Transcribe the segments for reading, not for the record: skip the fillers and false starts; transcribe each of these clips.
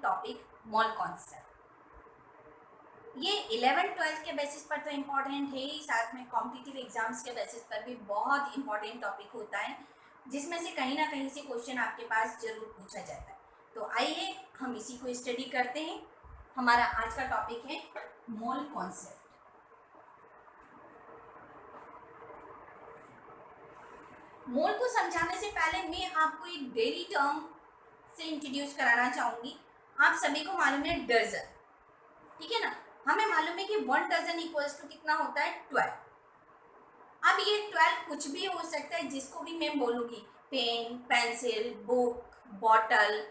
Topic mole concept. ये 11th-12th के basis पर तो इम्पोर्टेंट है ही, साथ में कॉम्पिटिटिव एग्जाम्स के बेसिस पर भी बहुत इंपॉर्टेंट टॉपिक होता है, जिसमें से कहीं ना कहीं से क्वेश्चन आपके पास जरूर पूछा जाता है। तो आइए हम इसी को स्टडी करते हैं। हमारा आज का टॉपिक है मोल कॉन्सेप्ट। मोल को समझाने से पहले मैं आपको एक डेली टर्म से इंट्रोड्यूस कराना चाहूंगी। आप सभी को मालूम है डजन, ठीक है ना। हमें मालूम है कि 1 डजन इक्वल्स टू कितना होता है 12। अब ये 12 कुछ भी हो सकता है, जिसको भी मैं बोलूँगी, पेन, पेंसिल, बुक, बॉटल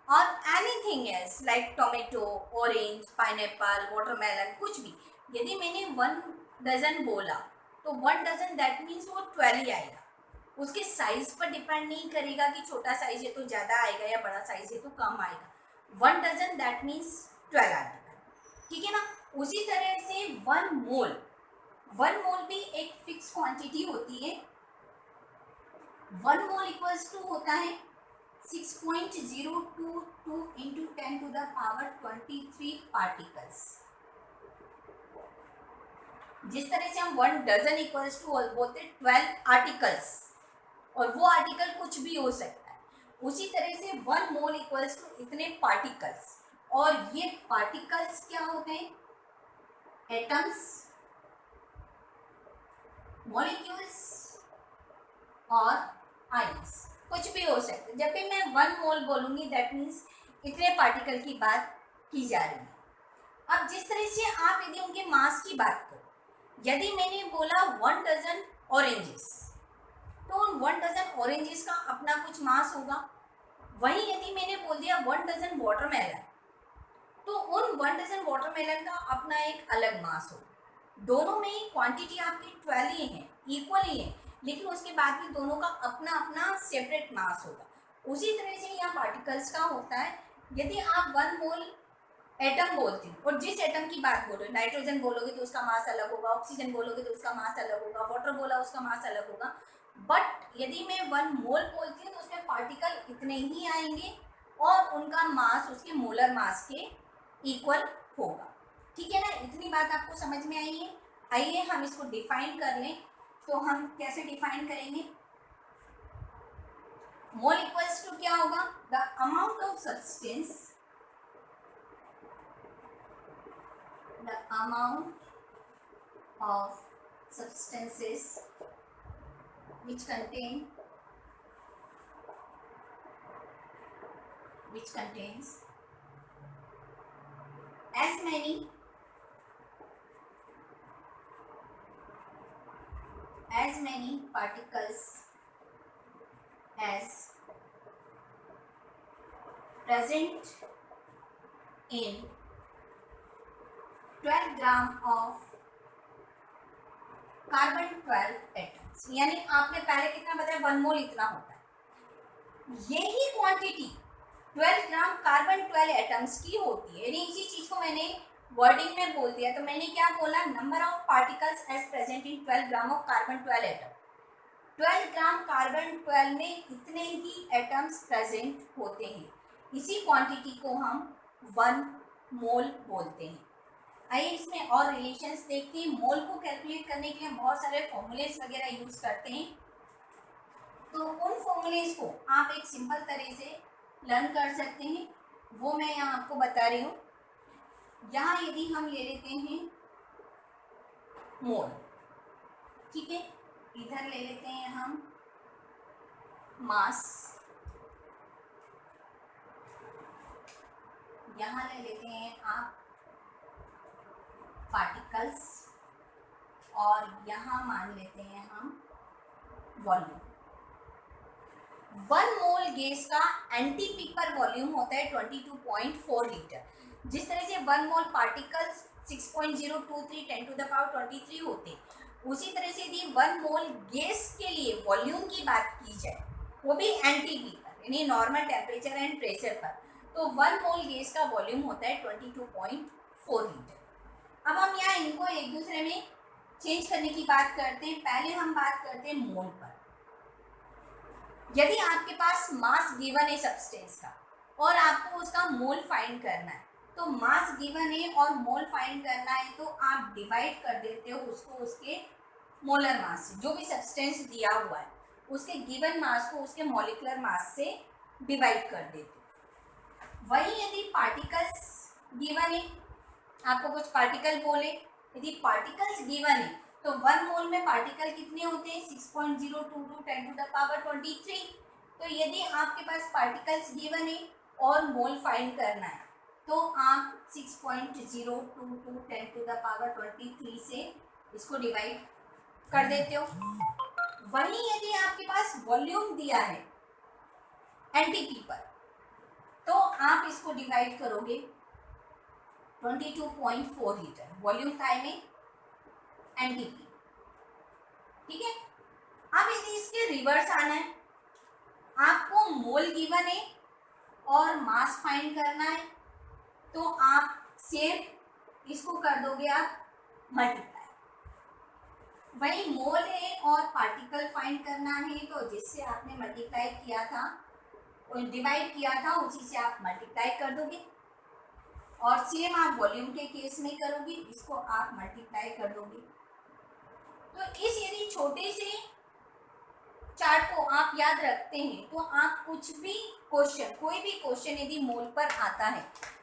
और anything else like tomato, orange, pineapple, watermelon, कुछ भी। यदि मैंने 1 डजन बोला तो 1 डजन दैट मीन्स वो 12 ही आएगा। उसके साइज पर डिपेंड नहीं करेगा कि छोटा साइज है तो ज़्यादा आएगा या बड़ा साइज है तो कम आएगा। 1 डजन दैट मीन्स 12 आएगा, ठीक है ना। उसी तरह से 1 मोल भी एक फिक्स क्वांटिटी होती है। 1 मोल इक्वल्स टू होता है 6.022 into 10 to the power 23 particles. जिस तरह से हम 1 डजन इक्वल्स टू बोलते हैं 12 आर्टिकल्स, और वो आर्टिकल कुछ भी हो सकता है, उसी तरह से 1 मोल इक्वल्स टू इतने पार्टिकल्स। और ये पार्टिकल्स क्या होते हैं? एटम्स, मॉलिक्यूल्स और आयंस, कुछ भी हो सकते हैं। जब भी मैं 1 मोल बोलूंगी दैट मीन्स इतने पार्टिकल की बात की जा रही है। अब जिस तरह से आप यदि उनके मास की बात करो, यदि मैंने बोला 1 डजन ऑरेंजेस, तो उन 1 डजन ऑरेंजेस का अपना कुछ मास होगा। वहीं यदि मैंने बोल दिया 1 डजन वाटरमेलन, तो उन 1 डजन वाटरमेलन का अपना एक अलग मास होगा। दोनों में क्वांटिटी आपकी 12 ही है, इक्वल ही है, लेकिन उसके बाद भी दोनों का अपना अपना सेपरेट मास होगा। उसी तरह से यहाँ पार्टिकल्स का होता है। यदि आप 1 मोल एटम बोलते हो और जिस एटम की बात बोलो, नाइट्रोजन बोलोगे तो उसका मास अलग होगा, ऑक्सीजन बोलोगे तो उसका मास अलग होगा, वाटर बोला उसका मास अलग होगा। बट यदि मैं 1 मोल बोलती हूँ तो उसमें पार्टिकल इतने ही आएंगे और उनका मास उसके मोलर मास के इक्वल होगा, ठीक है ना। इतनी बात आपको समझ में आई है। आइए हम इसको डिफाइन कर लें। तो हम कैसे डिफाइन करेंगे? मोल इक्वल्स टू क्या होगा? The amount of substance, the amount of substances which contains as many particles as present in 12 gram of carbon 12 atoms. यानी आपने पहले कितना बताया? 1 मोल इतना होता है। यही क्वांटिटी 12 ग्राम कार्बन 12 एटम्स की होती है। यानी इसी चीज को मैंने वर्डिंग में बोल दिया। तो मैंने क्या बोला? Number of particles as present in 12 gram of carbon 12 atom. 12 gram carbon 12 में इतने ही एटम्स प्रेजेंट होते हैं। इसी क्वांटिटी को हम 1 मोल बोलते हैं। आइए इसमें और रिलेशंस देखते हैं। मोल को कैलकुलेट करने के लिए बहुत सारे फॉर्मूलेस वगैरह यूज करते हैं। तो उन फॉर्मूलेस को आप एक सिंपल तरह से लर्न कर सकते हैं, वो मैं यहाँ आपको बता रही हूँ। यहाँ यदि हम ले लेते हैं मोल, ठीक है, इधर ले लेते हैं हम मास, यहाँ ले लेते हैं आप पार्टिकल्स, और यहाँ मान लेते हैं हम वॉल्यूम। 1 मोल गैस का एंटी पर वॉल्यूम होता है 22.4 लीटर। जिस तरह से 1 मोल पार्टिकल्स 6.023 10 टू द पावर 23 होते, उसी तरह से यदि 1 मोल गैस के लिए वॉल्यूम की बात की जाए, वो भी एंटी पर यानी नॉर्मल टेम्परेचर एंड प्रेशर पर, तो 1 मोल गैस का वॉल्यूम होता है 22.4 लीटर। अब हम यहाँ इनको एक दूसरे में चेंज करने की बात करते हैं। पहले हम बात करते हैं मोल पर। यदि आपके पास मास गिवन है सब्सटेंस का, और आपको उसका मोल फाइंड करना है। तो मास गिवन है और मोल फाइंड करना है, तो आप डिवाइड कर देते हो उसको उसके मोलर मास से। जो भी सब्सटेंस दिया हुआ है उसके गिवन मास को उसके मॉलिक्यूलर मास से डिवाइड कर देते हो। वही यदि पार्टिकल्स गिवन है, आपको कुछ पार्टिकल बोले, यदि पार्टिकल्स गिवन है तो 1 मोल में पार्टिकल कितने होते हैं? 6.022 10 टू द पावर 23। तो यदि आपके पास पार्टिकल्स गिवन है और मोल फाइंड करना है तो आप 6.022 10 टू द पावर 23 से इसको डिवाइड कर देते हो। वही यदि आपके पास वॉल्यूम दिया है एनटीपी पर, तो आप इसको डिवाइड करोगे 22.4 लीटर वॉल्यूम टाइम में एनटीपी। ठीक है, अब यदि इसके रिवर्स आना है, आपको मोल गिवन है और मास फाइंड करना है, तो आप सेम इसको कर दोगे आप मल्टीप्लाई। वही मोल है और पार्टिकल फाइंड करना है, तो जिससे आपने मल्टीप्लाई किया था, डिवाइड किया था, उसी से आप मल्टीप्लाई कर दोगे। और सेम आप वॉल्यूम के केस में करोगे, इसको आप मल्टीप्लाई कर दोगे। तो इस यदि छोटे से चार्ट को आप याद रखते हैं तो आप कुछ भी क्वेश्चन, कोई भी क्वेश्चन यदि मोल पर आता है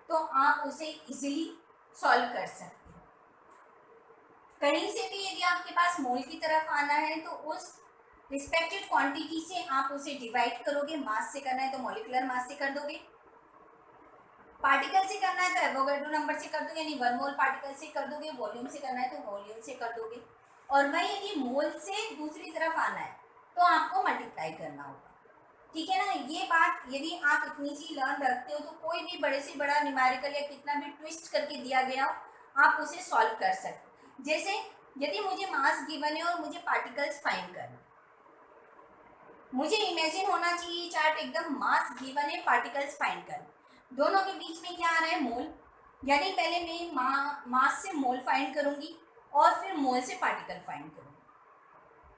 तो आप उसे इजीली सॉल्व कर सकते हैं। कहीं से भी यदि आपके पास मोल की तरफ आना है तो उस रिस्पेक्टेड क्वांटिटी से आप उसे डिवाइड करोगे। मास से करना है तो मॉलिक्यूलर मास से कर दोगे, पार्टिकल से करना है तो एवोगाड्रो नंबर से कर दोगे, यानी 1 मोल पार्टिकल से कर दोगे। वॉल्यूम से करना है तो वॉल्यूम से कर दोगे। और वही यदि मोल से दूसरी तरफ आना है तो आपको मल्टीप्लाई करना होगा। ठीक है ना। ये बात यदि आप इतनी सी लर्न रखते हो तो कोई भी बड़े से बड़ा न्यूमेरिकल या कितना भी ट्विस्ट करके दिया गया हो आप उसे सॉल्व कर सकते। जैसे यदि मुझे मास गिवन है और मुझे पार्टिकल्स फाइंड करना, मुझे इमेजिन होना चाहिए चार्ट एकदम मास गिवन है, पार्टिकल्स फाइंड करना, दोनों के बीच में क्या आ रहा है? मोल। यानी पहले मैं मास से मोल फाइंड करूंगी और फिर मोल से पार्टिकल फाइंड करूंगी।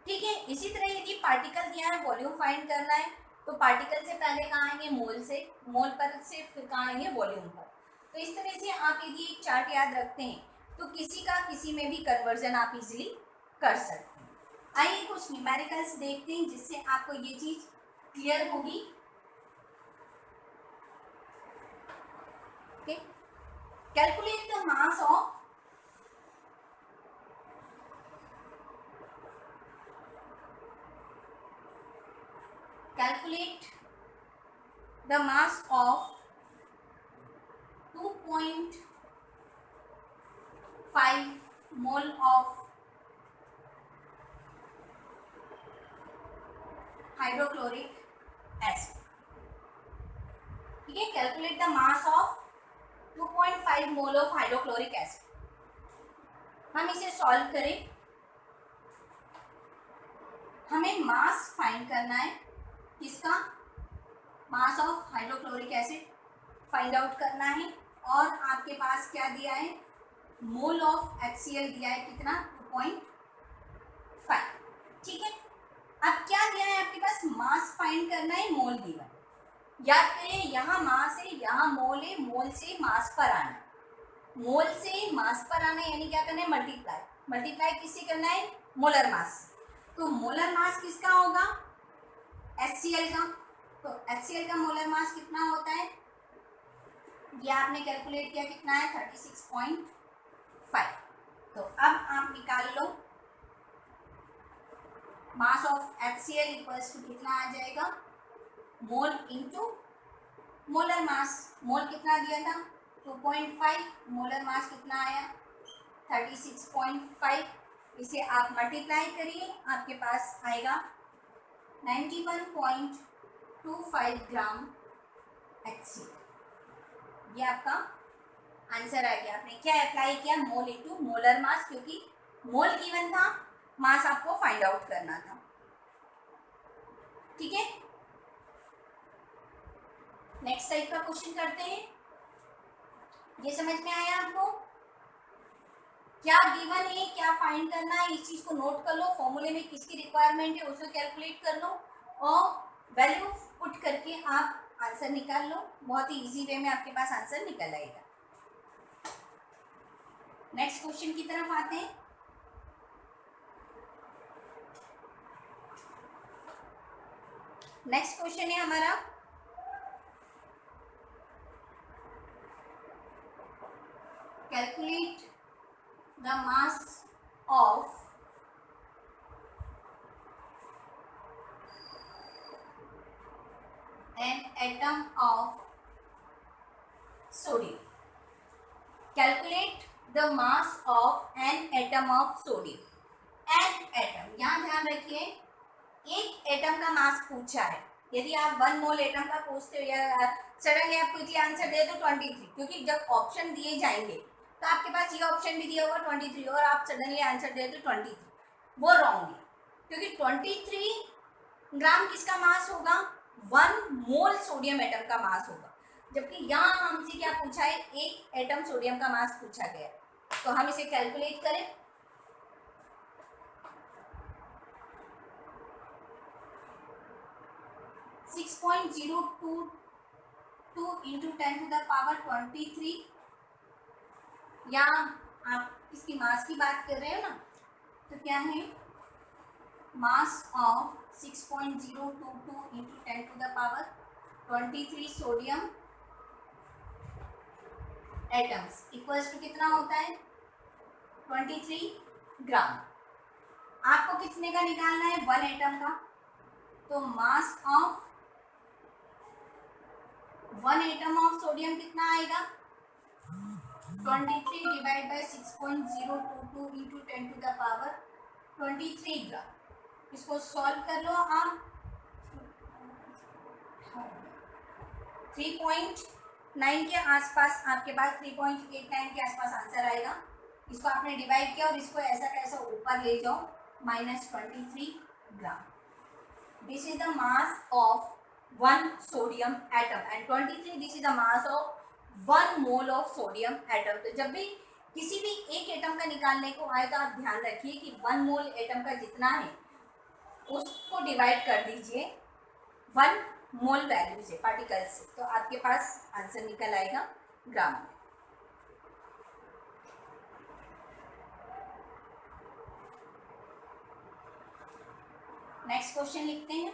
ठीक है। इसी तरह यदि पार्टिकल दिया है, वॉल्यूम फाइंड करना है, तो पार्टिकल से पहले कहाँ आएंगे? मोल से, मोल पर से फिर कहाँ आएंगे? वॉल्यूम पर। तो इस तरह से आप यदि एक चार्ट याद रखते हैं तो किसी का किसी में भी कन्वर्जन आप इजीली कर सकते हैं। आइए कुछ न्यूमेरिकल्स देखते हैं जिससे आपको ये चीज क्लियर होगी। Okay, calculate the mass of calculate the mass of 2.5 mole of hydrochloric acid। ठीक है, calculate the mass of 2.5 mole of hydrochloric acid. हम इसे सॉल्व करें, हमें मास फाइंड करना है, किसका? Mass of hydrochloric acid find out करना है। और आपके पास क्या दिया है? मोल ऑफ HCl दिया है, कितना? 2.5। ठीक है, अब क्या दिया है आपके पास? मास फाइंड करना है, मोल गिवन। याद करिए, यहाँ मास है, यहाँ मोल है, मोल से मास पर आना, मोल से मास पर आना, यानी क्या करना है? मल्टीप्लाई। मल्टीप्लाई किससे करना है? Molar mass. तो मोलर मास किसका होगा? HCl का। तो HCl का मोलर मास कितना होता है? ये आपने कैलकुलेट किया, कितना है? 36.5। तो अब आप निकाल लो, mass of HCl equals to कितना आ जाएगा? Mole into molar mass. मोल कितना दिया था? 2.5। मोलर मास कितना आया? 36.5। इसे आप मल्टीप्लाई करिए, आपके पास आएगा 91.25 ग्राम HCl। ये आपका आंसर आ गया। आपने क्या अप्लाई किया? मोल इंटू मोलर मास, क्योंकि मोल गिवन था, मास आपको फाइंड आउट करना था। ठीक है, नेक्स्ट टाइप का क्वेश्चन करते हैं। ये समझ में आया आपको? क्या गिवन है, क्या फाइंड करना है, इस चीज को नोट कर लो। फॉर्मूले में किसकी रिक्वायरमेंट है उसको कैलकुलेट कर लो और वैल्यू पुट करके आप आंसर निकाल लो, बहुत ही इजी वे में आपके पास आंसर निकल आएगा। नेक्स्ट क्वेश्चन की तरफ आते हैं। नेक्स्ट क्वेश्चन है हमारा calculate the mass of an atom of sodium. Calculate the mass of an atom of sodium. An atom, यहाँ ध्यान रखिए, एक एटम का मास पूछा है। यदि आप 1 मोल एटम का पूछते हो या सडनली आप क्विकली आंसर दे दो 23, क्योंकि जब ऑप्शन दिए जाएंगे तो आपके पास ये ऑप्शन भी दिया होगा 23 और आप सडनली आंसर दे दो 23, वो रॉन्ग है, क्योंकि 23 ग्राम किसका मास होगा? 1 मोल सोडियम एटम का मास होगा। जबकि यहाँ हमसे क्या पूछा है? एक एटम सोडियम का मास पूछा गया। तो हम इसे कैलकुलेट करें। सिक्स 6.022 इंटू 10⁻23, या आप इसकी मास की बात कर रहे हो ना, तो क्या है? Mass of 6.022 into 10⁻23 sodium atoms equals to कितना होता है? 23 ग्राम। आपको कितने का निकालना है? 1 एटम का। तो मास ऑफ 1 एटम ऑफ सोडियम कितना आएगा? 23 डिवाइड बाय 6.022 इंटू 10⁻23 ग्राम। इसको सॉल्व कर लो आप। 3.9 के आसपास आपके पास 3.89 के आसपास आंसर आएगा। इसको आपने डिवाइड किया और इसको ऐसा कैसा ऊपर ले जाओ, -23 gram. This is the mass of 1 sodium atom and 23 this is the mass of 1 mole of sodium atom. तो जब भी किसी भी एक एटम का निकालने को आए तो आप ध्यान रखिए कि 1 मोल एटम का जितना है उसको डिवाइड कर दीजिए 1 मोल वैल्यू से, पार्टिकल से, तो आपके पास आंसर निकल आएगा ग्राम में। नेक्स्ट क्वेश्चन लिखते हैं।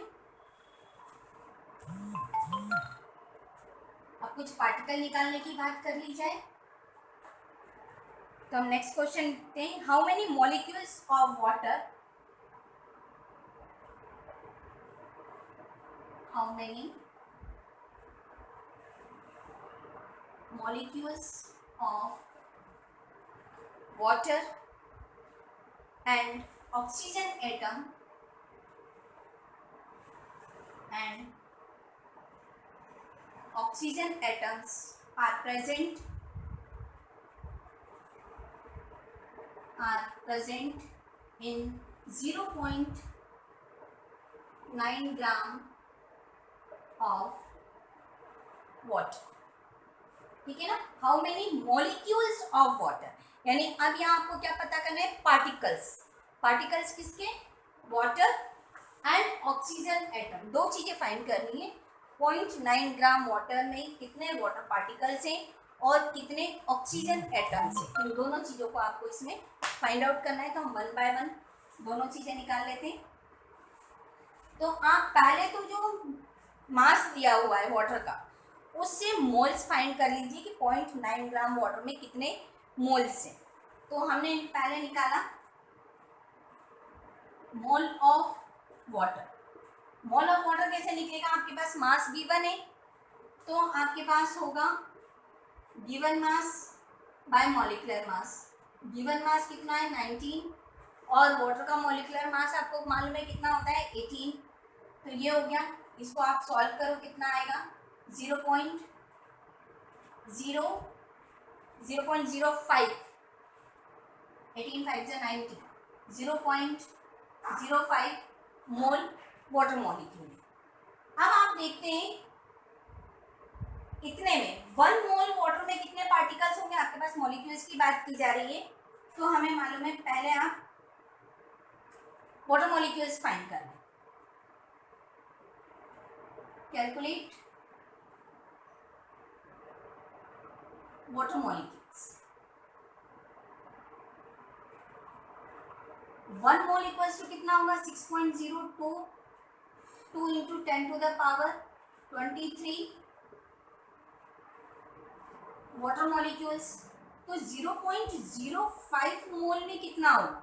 अब कुछ पार्टिकल निकालने की बात कर ली जाए तो हम नेक्स्ट क्वेश्चन लिखते हैं। How many molecules of water, how many molecules of water and oxygen atom and oxygen atoms are present in 0.9 gram of water. ठीक है ना? How many molecules of water, यानी अब यहाँ आपको क्या पता करना है? पार्टिकल्स। पार्टिकल्स किसके? वाटर एंड ऑक्सीजन एटम, दो चीजें फाइंड करनी है। 0.9 ग्राम वाटर में कितने वाटर पार्टिकल्स हैं और कितने ऑक्सीजन एटम्स हैं, इन दोनों चीजों को आपको इसमें फाइंड आउट करना है। तो हम 1 बाय 1 दोनों चीजें निकाल लेते हैं। तो आप पहले तो जो मास दिया हुआ है वाटर का, उससे मोल्स फाइंड कर लीजिए कि 0.9 ग्राम वाटर में कितने मोल्स हैं। तो हमने पहले निकाला mole of water. Mole of water कैसे निकलेगा? आपके पास मास गिवन है तो आपके पास होगा given mass by molecular mass. Given mass कितना है? 19, और वाटर का मॉलिक्यूलर मास आपको मालूम है कितना होता है? 18। तो ये हो गया। इसको आप सॉल्व करो, कितना आएगा? 0.05 18 5 90, 0.05 मोल वाटर मॉलिक्यूल। अब आप देखते हैं इतने में 1 मोल वाटर में कितने पार्टिकल्स होंगे? आपके पास मॉलिक्यूल्स की बात की जा रही है तो हमें मालूम है, पहले आप वाटर मॉलिक्यूल्स फाइंड कर लें। Calculate water molecules. 1 mole equals to कितना होगा 6.02 2 into 10 to the power 23 water molecules. तो 0.05 मोल में कितना होगा?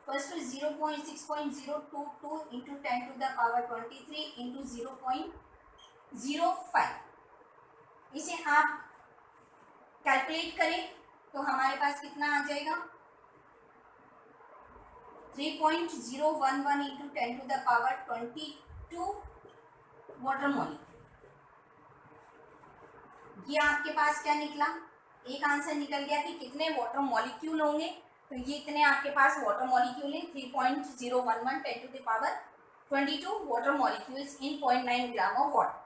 First 0.6.022 into 10 to the power 23 into 0.05. इसे आप कैलकुलेट करें तो हमारे पास कितना आ जाएगा 3.011 into 10 to the power 22 water molecule. ये आपके पास क्या निकला? एक आंसर निकल गया कि कितने वाटर मॉलिक्यूल होंगे. तो ये इतने आपके पास वाटर मॉलिक्यूल हैं 3.011 10 to the power 22 water molecules in 0.9 gram of water.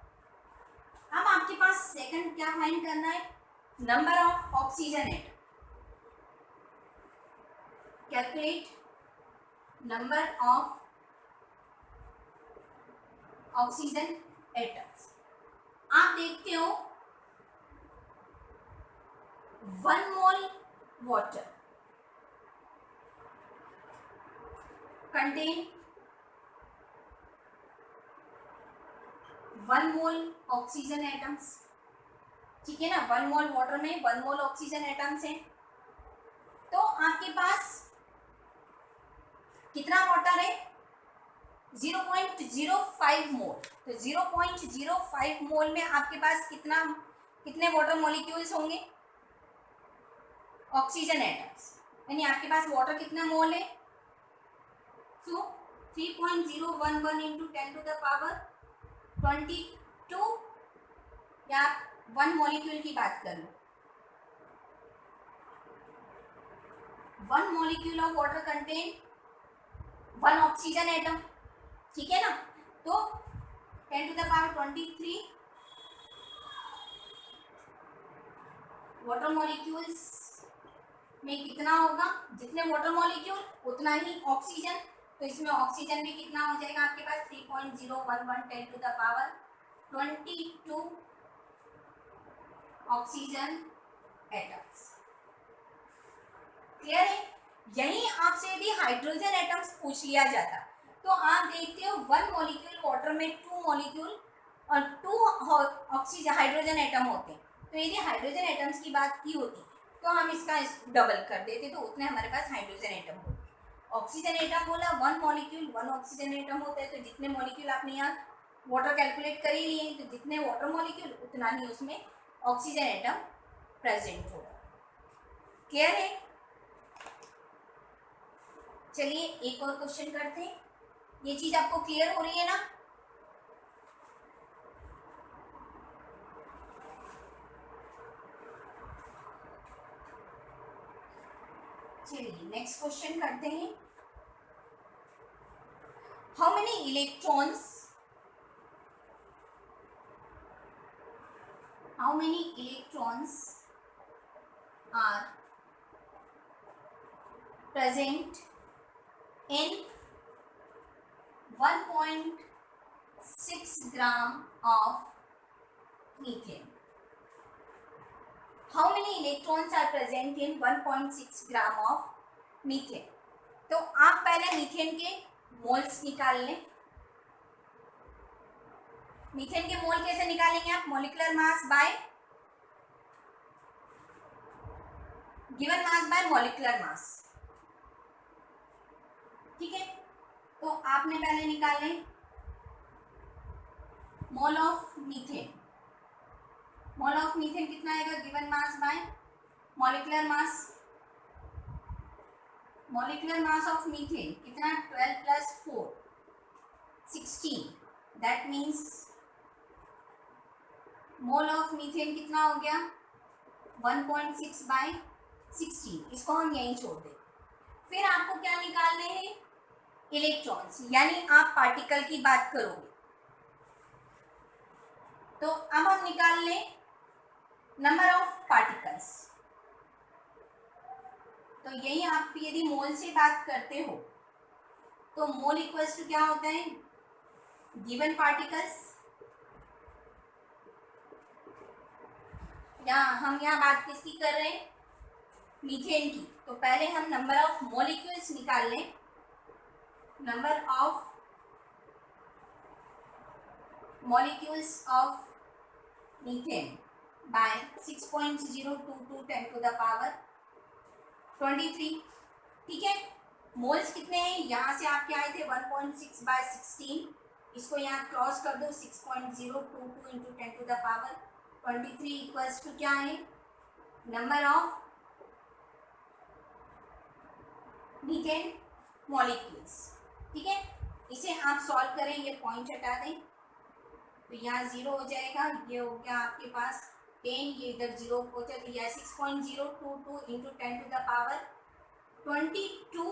अब आपके पास सेकंड क्या फाइंड करना है? Number of oxygen atom. Calculate number of oxygen atoms. आप देखते हो 1 mole water contain 1 mole oxygen atoms. ठीक है ना, 1 मोल वाटर में 1 मोल ऑक्सीजन एटम्स हैं. तो आपके पास कितना वाटर है 0.05 मोल. तो 0.05 मोल में आपके पास कितने वाटर मॉलिक्यूल्स होंगे? Oxygen atoms. यानी आपके पास वाटर कितना मोल है? So 3.011 into 10 to the power 22 या 1 मॉलिक्यूल की बात कर लो. 1 molecule of water contain 1 oxygen atom. ठीक है ना. तो 10 to the power 23 water molecules में कितना होगा? जितने वाटर मॉलिक्यूल उतना ही ऑक्सीजन. तो इसमें ऑक्सीजन में कितना हो जाएगा आपके पास 3.011 10 to the power 22 oxygen atoms. Clear है? यही आपसे यदि हाइड्रोजन एटम्स पूछ लिया जाता तो आप देखते हो 1 मॉलिक्यूल वाटर में 2 मॉलिक्यूल और 2 ऑक्सीजन हाइड्रोजन एटम होते हैं. तो यदि हाइड्रोजन एटम्स की बात की होती तो हम इसका डबल कर देते तो उतने हमारे पास हाइड्रोजन एटम होते. ऑक्सीजन एटम बोला 1 मॉलिक्यूल 1 ऑक्सीजन एटम होता है. तो जितने मॉलिक्यूल आपने यहाँ वाटर कैलकुलेट कर ही लिए तो जितने वाटर मॉलिक्यूल उतना ही उसमें ऑक्सीजन एटम प्रेजेंट होगा. क्लियर है? चलिए एक और क्वेश्चन करते हैं. ये चीज आपको क्लियर हो रही है ना? चलिए नेक्स्ट क्वेश्चन करते हैं. How many electrons are present in 1.6 gram of methane. How many electrons are present in 1.6 gram of methane? तो आप पहले मीथेन के मोल्स निकाल लें. मीथेन के मोल कैसे निकालेंगे आप? Molecular mass by given mass by molecular mass. ठीक है. तो आपने पहले निकाले mole of methane. Mole of methane कितना आएगा? Given mass by molecular mass. Molecular mass of methane कितना? 12 plus 4 16. That means mole of methane कितना हो गया? 1.6 बाय 16. इसको हम यहीं छोड़ दें. फिर आपको क्या निकालने हैं? इलेक्ट्रॉन्स. यानी आप पार्टिकल की बात करोगे. तो अब हम निकाल लें नंबर ऑफ पार्टिकल्स. तो यही आप यदि मोल से बात करते हो तो मोल इक्वल्स टू क्या होता है? गिवन पार्टिकल्स हम यहाँ बात किसकी कर रहे हैं, मीथेन की। तो पहले हम नंबर ऑफ मॉलिक्यूल्स निकाल लें। Number of molecules of methane by 6.022 10 to the power 23। ठीक है, मोल्स कितने हैं, यहाँ से आपके आए थे 1.6 by 16, इसको यहाँ क्रॉस कर दो 6.022 into 10 to the power 23 equals to क्या है, नंबर ऑफ मीथेन मॉलिक्यूल्स। ठीक है, इसे आप सॉल्व करें, ये पॉइंट हटा दें तो यहाँ 0 हो जाएगा, ये हो गया आपके पास 10, ये इधर 0 पहुंचा तो यह 6.022 into 10 to the power 22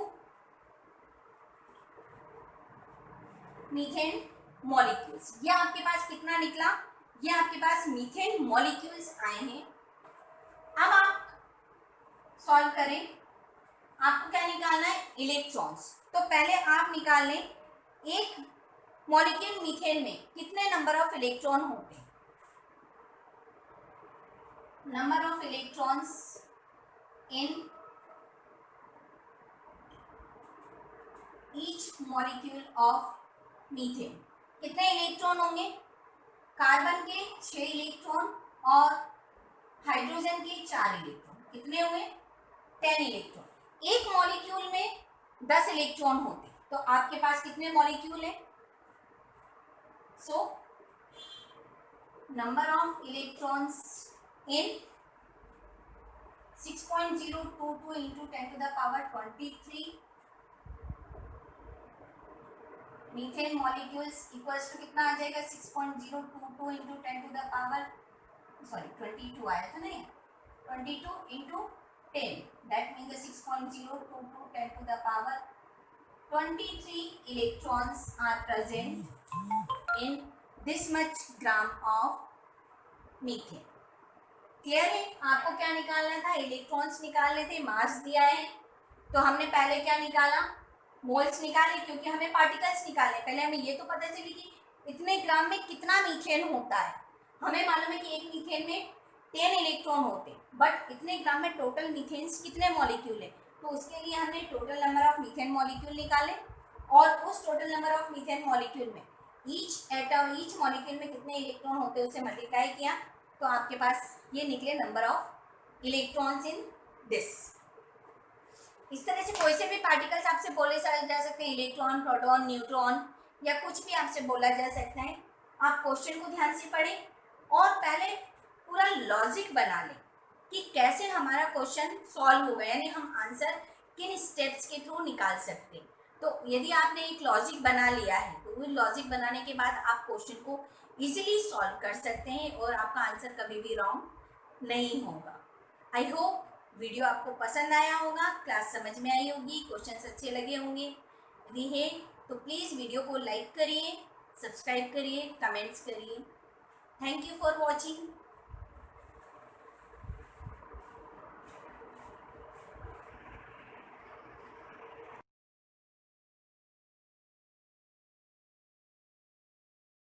methane molecules. ये आपके पास कितना निकला, ये आपके पास मीथेन मॉलिक्यूल्स आए हैं। अब आप सॉल्व करें, आपको क्या निकालना है, इलेक्ट्रॉन्स। तो पहले आप निकाल लें एक मॉलिक्यूल मीथेन में कितने नंबर ऑफ इलेक्ट्रॉन होते हैं। Number of electrons in each molecule of methane, कितने इलेक्ट्रॉन होंगे, कार्बन के 6 इलेक्ट्रॉन और हाइड्रोजन के 4 इलेक्ट्रॉन, कितने हुए 10 इलेक्ट्रॉन। एक मॉलिक्यूल में 10 इलेक्ट्रॉन होते, तो आपके पास कितने मॉलिक्यूल हैं, so number of electrons in 6.022 into 10 to the power 23 methane molecules equals to कितना आ जाएगा, 6.022 into 10 to the power 22 आया था ना, 22 into 10, that means 6.022 10 to the power 23 electrons are present in this much gram of methane। Clear है, आपको क्या निकालना था, इलेक्ट्रॉन्स निकालने थे, मास दिया है तो हमने पहले क्या निकाला, मोल्स निकाले, क्योंकि हमें पार्टिकल्स निकाले। पहले हमें ये तो पता चली कि इतने ग्राम में कितना मीथेन होता है। हमें मालूम है कि एक मीथेन में 10 इलेक्ट्रॉन होते, बट इतने ग्राम में टोटल मीथेन्स कितने मॉलिक्यूल है, तो उसके लिए हमने total number of methane molecule निकाले और उस total number of methane molecule में ईच एटम ईच मॉलिक्यूल में कितने इलेक्ट्रॉन होते हैं उसे मल्टीप्लाई किया, तो आपके पास ये निकले number of electrons in this. इस तरह से कोई से भी पार्टिकल्स आपसे बोले जा सकते हैं, इलेक्ट्रॉन, प्रोटॉन, न्यूट्रॉन या कुछ भी आपसे बोला जा सकता है। आप क्वेश्चन को ध्यान से पढ़ें और पहले पूरा लॉजिक बना लें कि कैसे हमारा क्वेश्चन सॉल्व होगा, यानी हम आंसर किन स्टेप्स के थ्रू निकाल सकते हैं। तो यदि आपने एक लॉजिक बना लिया है तो वो लॉजिक बनाने के बाद आप क्वेश्चन को इजीली सॉल्व कर सकते हैं और आपका आंसर कभी भी रॉन्ग नहीं होगा। आई होप वीडियो आपको पसंद आया होगा, क्लास समझ में आई होगी, क्वेश्चंस अच्छे लगे होंगे। यदि है तो प्लीज़ वीडियो को लाइक करिए, सब्सक्राइब करिए, कमेंट्स करिए। Thank you for watching.